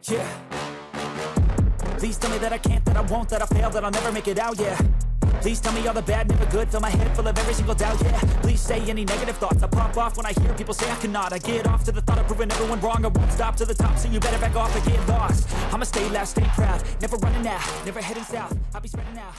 Yeah. Please tell me that I can't, that I won't, that I fail, that I'll never make it out, yeah. Please tell me all the bad, never good, fill my head full of every single doubt, yeah. Please say any negative thoughts, I pop off when I hear people say I cannot. I get off to the thought of proving everyone wrong, I won't stop to the top, so you better back off and get lost. I'ma stay loud, stay proud, never running out, never heading south, I'll be spreading out.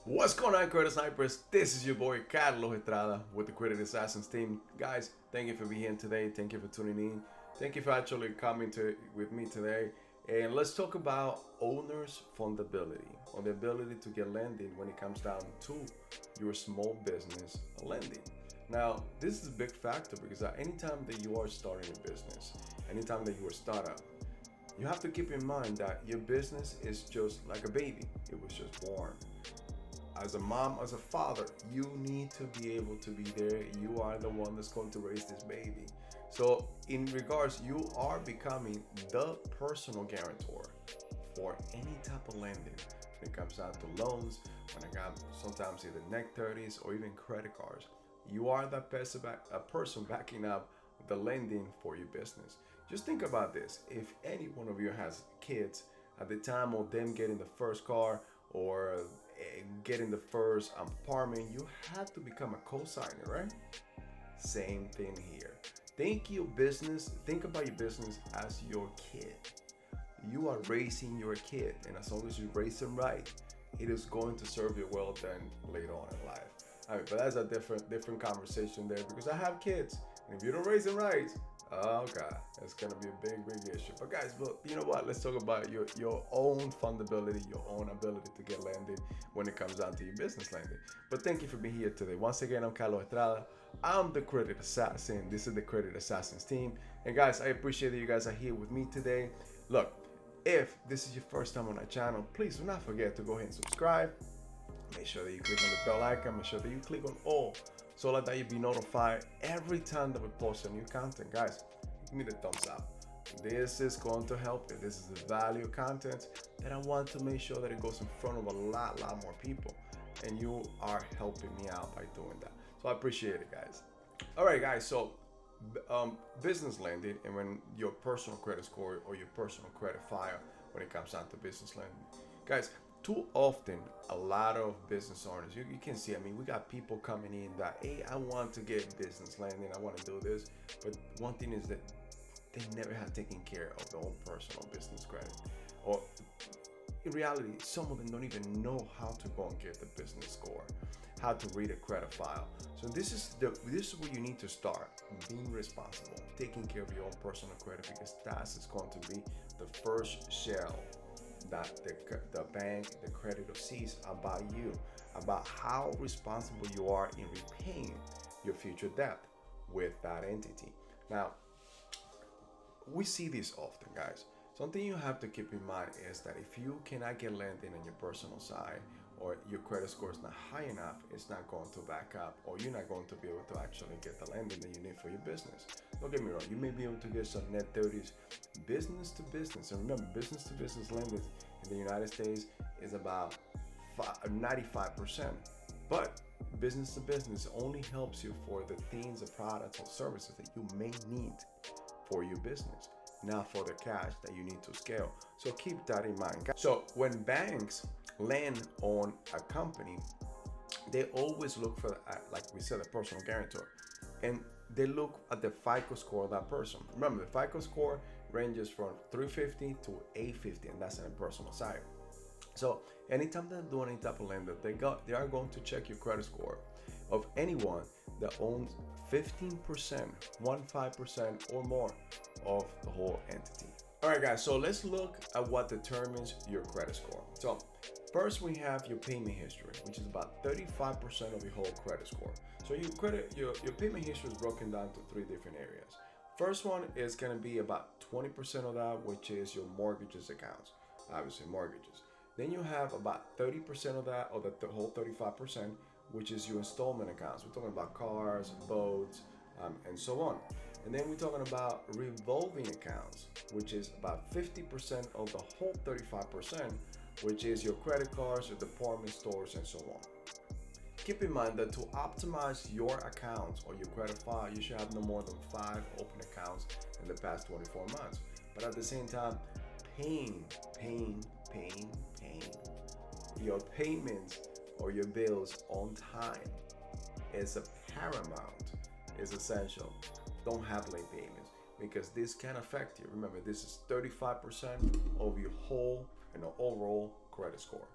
What's going on, Credit Snipers? This is your boy Carlos Estrada with the Credit Assassins team. Guys, thank you for being here today, thank you for tuning in, thank you for actually coming with me today. And let's talk about owners' fundability, or the ability to get lending when it comes down to your small business lending. Now, this is a big factor because anytime that you are starting a business, anytime that you are a startup, you have to keep in mind that your business is just like a baby. It was just born. As a mom, as a father, you need to be able to be there. You are the one that's going to raise this baby. So in regards, you are becoming the personal guarantor for any type of lending. When it comes down to loans, when it comes sometimes either neck 30s or even credit cards, you are that person backing up the lending for your business. Just think about this. If any one of you has kids, at the time of them getting the first car or getting the first apartment, you have to become a co-signer, right? Same thing here. Think about your business as your kid. You are raising your kid, and as long as you raise them right, it is going to serve you well then later on in life. But that's a different conversation there, because I have kids, and if you don't raise them right, oh God, it's gonna be a big issue. But guys, you know what? Let's talk about your own fundability, your own ability to get lending when it comes down to your business lending. But thank you for being here today. Once again, I'm Carlos Estrada. I'm the Credit Assassin. This is the Credit Assassins team. And guys, I appreciate that you guys are here with me today. Look, if this is your first time on our channel, please do not forget to go ahead and subscribe. Make sure that you click on the bell icon. Make sure that you click on all, so that you'll be notified every time that we post a new content. Guys, give me the thumbs up. This is going to help you. This is the value content that I want to make sure that it goes in front of a lot more people. And you are helping me out by doing that. So I appreciate it, guys. All right, guys, so business lending, and when your personal credit score or your personal credit file when it comes down to business lending. Guys, too often, a lot of business owners, you can see, I mean, we got people coming in that, hey, I want to get business lending, I want to do this. But one thing is that they never have taken care of their own personal business credit. Or in reality, some of them don't even know how to go and get the business score, how to read a credit file. So this is where you need to start, being responsible, taking care of your own personal credit, because that is going to be the first shell that the bank, the creditor sees about you, about how responsible you are in repaying your future debt with that entity. Now, we see this often, guys. Something you have to keep in mind is that if you cannot get lending on your personal side, or your credit score is not high enough, it's not going to back up, or you're not going to be able to actually get the lending that you need for your business. Don't get me wrong, you may be able to get some net 30s business to business. And remember, business to business lending in the United States is about 95%. But business to business only helps you for the things, the products or services that you may need for your business, not for the cash that you need to scale. So keep that in mind. So when banks lend on a company, they always look for, like we said, a personal guarantor, and they look at the FICO score of that person. Remember, the FICO score ranges from 350 to 850, and that's on a personal side. So anytime they're doing any type of lender, they are going to check your credit score of anyone that owns 15%, 15% or more of the whole entity. All right, guys, so let's look at what determines your credit score. So first, we have your payment history, which is about 35% of your whole credit score. So your payment history is broken down to three different areas. First one is going to be about 20% of that, which is your mortgages accounts, obviously mortgages. Then you have about 30% of that, or the whole 35%, which is your installment accounts. We're talking about cars, boats, and so on. And then we're talking about revolving accounts, which is about 50% of the whole 35%, which is your credit cards, your department stores, and so on. Keep in mind that to optimize your accounts or your credit file, you should have no more than 5 open accounts in the past 24 months. But at the same time, paying your payments or your bills on time is a paramount, is essential. Don't have late payments because this can affect you. Remember, this is 35% of your whole and overall credit score.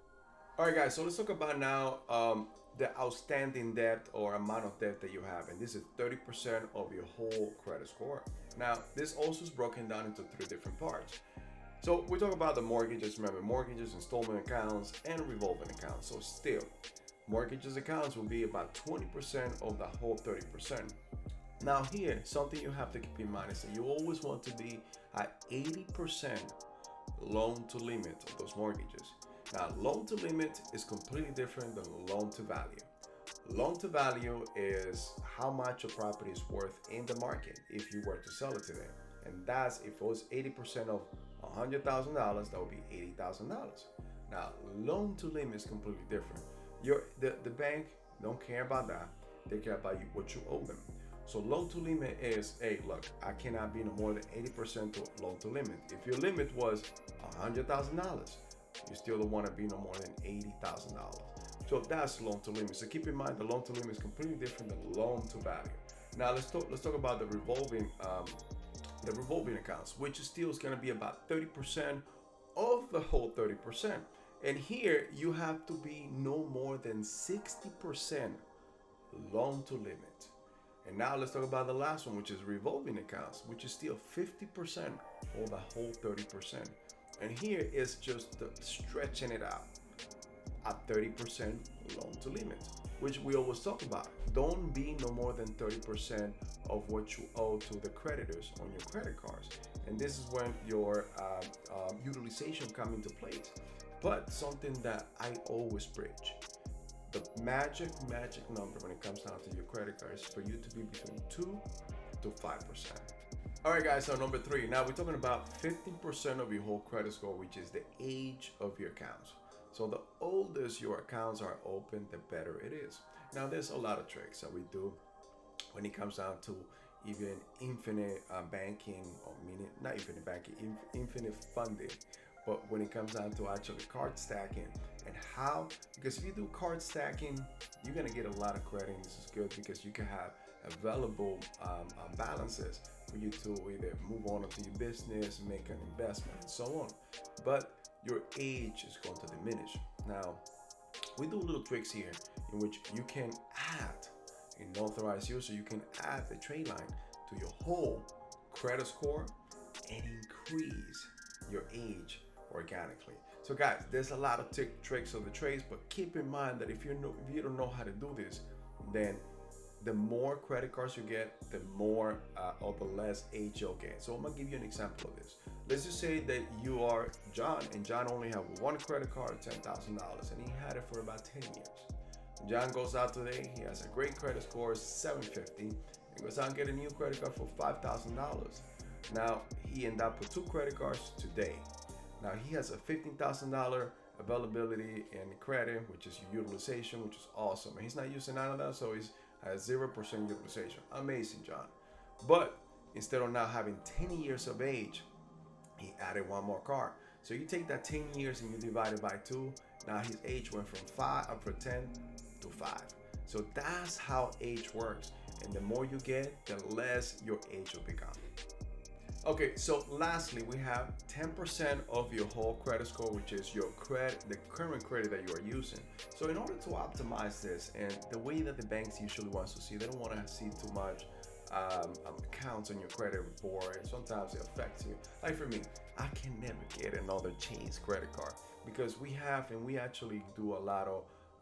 All right, guys, so let's talk about now the outstanding debt or amount of debt that you have. And this is 30% of your whole credit score. Now, this also is broken down into 3 different parts. So we talk about the mortgages. Remember, mortgages, installment accounts, and revolving accounts. So still, mortgages accounts will be about 20% of the whole 30%. Now here, something you have to keep in mind is that you always want to be at 80% loan to limit of those mortgages. Now, loan to limit is completely different than loan to value. Loan to value is how much a property is worth in the market if you were to sell it today. And that's, if it was 80% of $100,000, that would be $80,000. Now, loan to limit is completely different. The bank don't care about that. They care about you, what you owe them. So loan to limit is, hey, look, I cannot be no more than 80% to loan to limit. If your limit was $100,000, you still don't want to be no more than $80,000. So that's loan to limit. So keep in mind the loan to limit is completely different than loan to value. Now let's talk about the revolving accounts, which still is going to be about 30% of the whole 30%. And here you have to be no more than 60% loan to limit. And now let's talk about the last one, which is revolving accounts, which is still 50% of the whole 30%. And here is just stretching it out at 30% loan to limit, which we always talk about. Don't be no more than 30% of what you owe to the creditors on your credit cards. And this is when your utilization come into place. But something that I always preach, the magic number when it comes down to your credit card is for you to be between 2 to 5%. All right, guys, so number 3. Now we're talking about 15% of your whole credit score, which is the age of your accounts. So the oldest your accounts are open, the better it is. Now there's a lot of tricks that we do when it comes down to even infinite banking, or meaning not infinite banking, infinite funding. But when it comes down to actually card stacking and how, because if you do card stacking, you're gonna get a lot of credit. And this is good because you can have available balances for you to either move on to your business, make an investment, and so on. But your age is going to diminish. Now, we do little tricks here in which you can add an authorized user. You can add the Tradeline to your whole credit score and increase your age organically. So guys, there's a lot of tricks of the trades, but keep in mind that if you don't know how to do this, then the more credit cards you get, the more or the less age you'll get. So I'm gonna give you an example of this. Let's just say that you are John, and John only have one credit card, $10,000, and he had it for about 10 years. John goes out today, he has a great credit score, 750, and goes out and get a new credit card for $5,000. Now he ended up with 2 credit cards today. Now he has a $15,000 availability in credit, which is utilization, which is awesome. And he's not using none of that, so he's has 0% utilization. Amazing, John. But instead of now having 10 years of age, he added one more card. So you take that 10 years and you divide it by 2. Now his age went from 10 to 5. So that's how age works. And the more you get, the less your age will become. Okay, so lastly, we have 10% of your whole credit score, which is your credit, the current credit that you are using. So in order to optimize this, and the way that the banks usually wants to see, they don't want to see too much accounts on your credit report, and sometimes it affects you. Like for me, I can never get another Chase credit card because we actually do a lot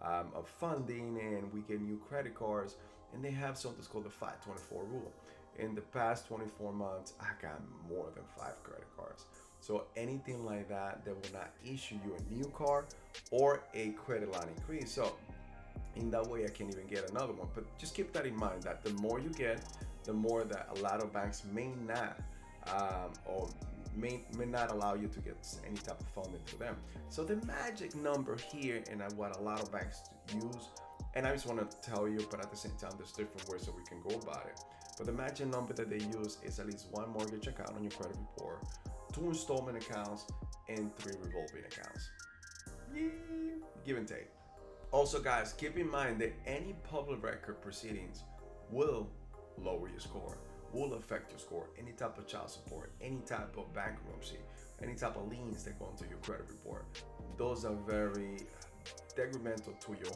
of funding, and we get new credit cards, and they have something called the 524 rule. In the past 24 months, I got more than 5 credit cards. So anything like that, they will not issue you a new card or a credit line increase. So in that way, I can't even get another one. But just keep that in mind, that the more you get, the more that a lot of banks may not may not allow you to get any type of funding to them. So the magic number here, and what a lot of banks use, and I just want to tell you, but at the same time, there's different ways that we can go about it. but the matching number that they use is at least 1 mortgage account on your credit report, 2 installment accounts, and 3 revolving accounts. Yeah, give and take. Also, guys, keep in mind that any public record proceedings will lower your score, will affect your score. Any type of child support, any type of bankruptcy, any type of liens that go into your credit report, those are very detrimental to your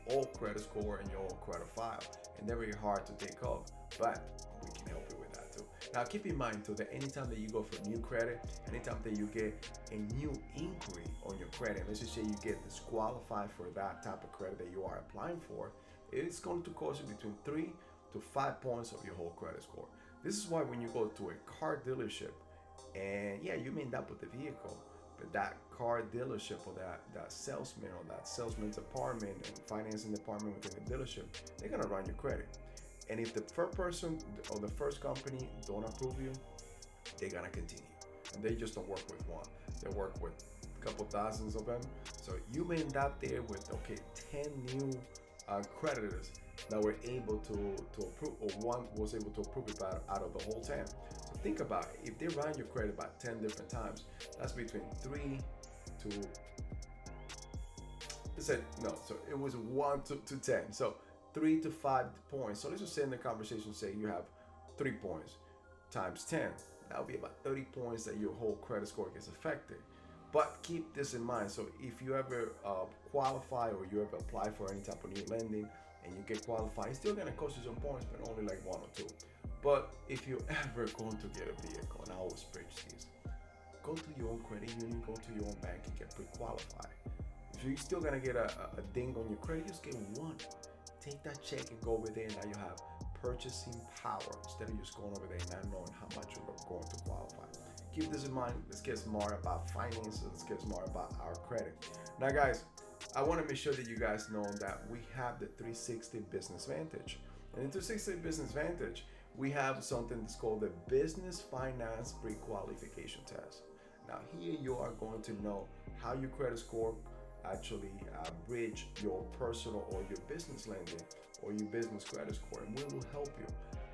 whole credit score and your whole credit file, and they're very hard to take off, but we can help you with that too. Now keep in mind too that anytime that you go for new credit, anytime that you get a new inquiry on your credit, let's just say you get disqualified for that type of credit that you are applying for, it's going to cost you between 3 to 5 points of your whole credit score. This is why when you go to a car dealership, and yeah, you may end up with the vehicle, but that car dealership or that salesman or that salesman's department and financing department within the dealership, they're gonna run your credit. And if the first person or the first company don't approve you, they're gonna continue. And they just don't work with one. They work with a couple thousands of them. So you may end up there with, okay, 10 new creditors that were able to approve, or one was able to approve it out of the whole 10. So think about it. If they run your credit about 10 different times, that's between 3 to, so it was 1 to 10. So 3 to 5 points. So let's just say in the conversation, say you have 3 points times 10. That would be about 30 points that your whole credit score gets affected. But keep this in mind. So if you ever qualify or you ever apply for any type of new lending and you get qualified, it's still gonna cost you some points, but only like 1 or 2. But if you're ever going to get a vehicle, and I always preach this, go to your own credit union, go to your own bank and get pre-qualified. If you're still gonna get a ding on your credit, just get 1. Take that check and go over there. Now you have purchasing power instead of just going over there and not knowing how much you're going to qualify. Keep this in mind. Let's get smarter about finances. Let's get smarter about our credit. Now, guys, I want to make sure that you guys know that we have the 360 Business Vantage. And in 360 Business Vantage, we have something that's called the Business Finance Pre-Qualification Test. Now, here you are going to know how your credit score actually bridge your personal or your business lending or your business credit score, and we will help you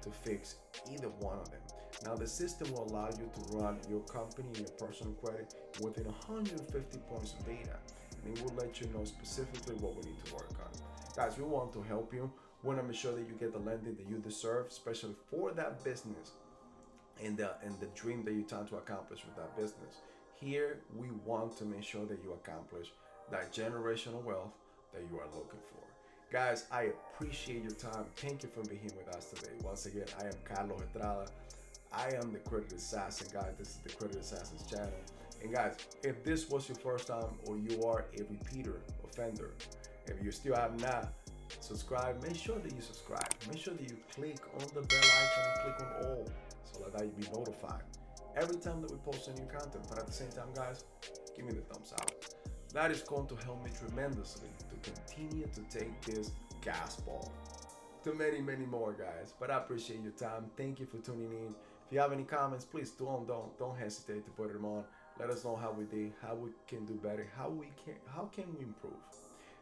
to fix either one of them. Now the system will allow you to run your company and your personal credit within 150 points of data, and it will let you know specifically what we need to work on. Guys, we want to help you. We want to make sure that you get the lending that you deserve, especially for that business and the dream that you're trying to accomplish with that business. Here we want to make sure that you accomplish that generational wealth that you are looking for. Guys, I appreciate your time. Thank you for being here with us today. Once again, I am Carlos Estrada. I am the Credit Assassin, guys. This is the Credit Assassin's channel. And guys, if this was your first time or you are a repeater offender, if you still have not subscribed, make sure that you subscribe. Make sure that you click on the bell icon and click on all so that you be notified every time that we post a new content. But at the same time, guys, give me the thumbs up. That is going to help me tremendously to continue to take this gospel to many, many more, guys. But I appreciate your time. Thank you for tuning in. If you have any comments, please don't hesitate to put them on. Let us know how we did, how we can do better, how can we improve,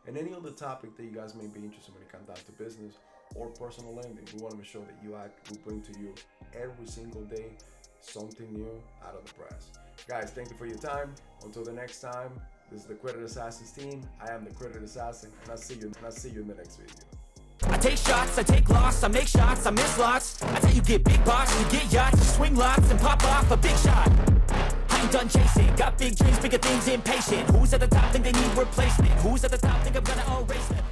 and any other topic that you guys may be interested when it comes down to business or personal lending. We want to make sure that we bring to you every single day something new out of the press. Guys, thank you for your time. Until the next time. This is the Credit Assassins team. I am the Credit Assassin, and I'll see you in the next video. I take shots, I take loss, I make shots, I miss lots. That's how you get big box, you get yachts, you swing lots and pop off a big shot. I ain't done chasing, got big dreams, bigger things, impatient. Who's at the top think they need replacement? Who's at the top think I'm gonna erase them?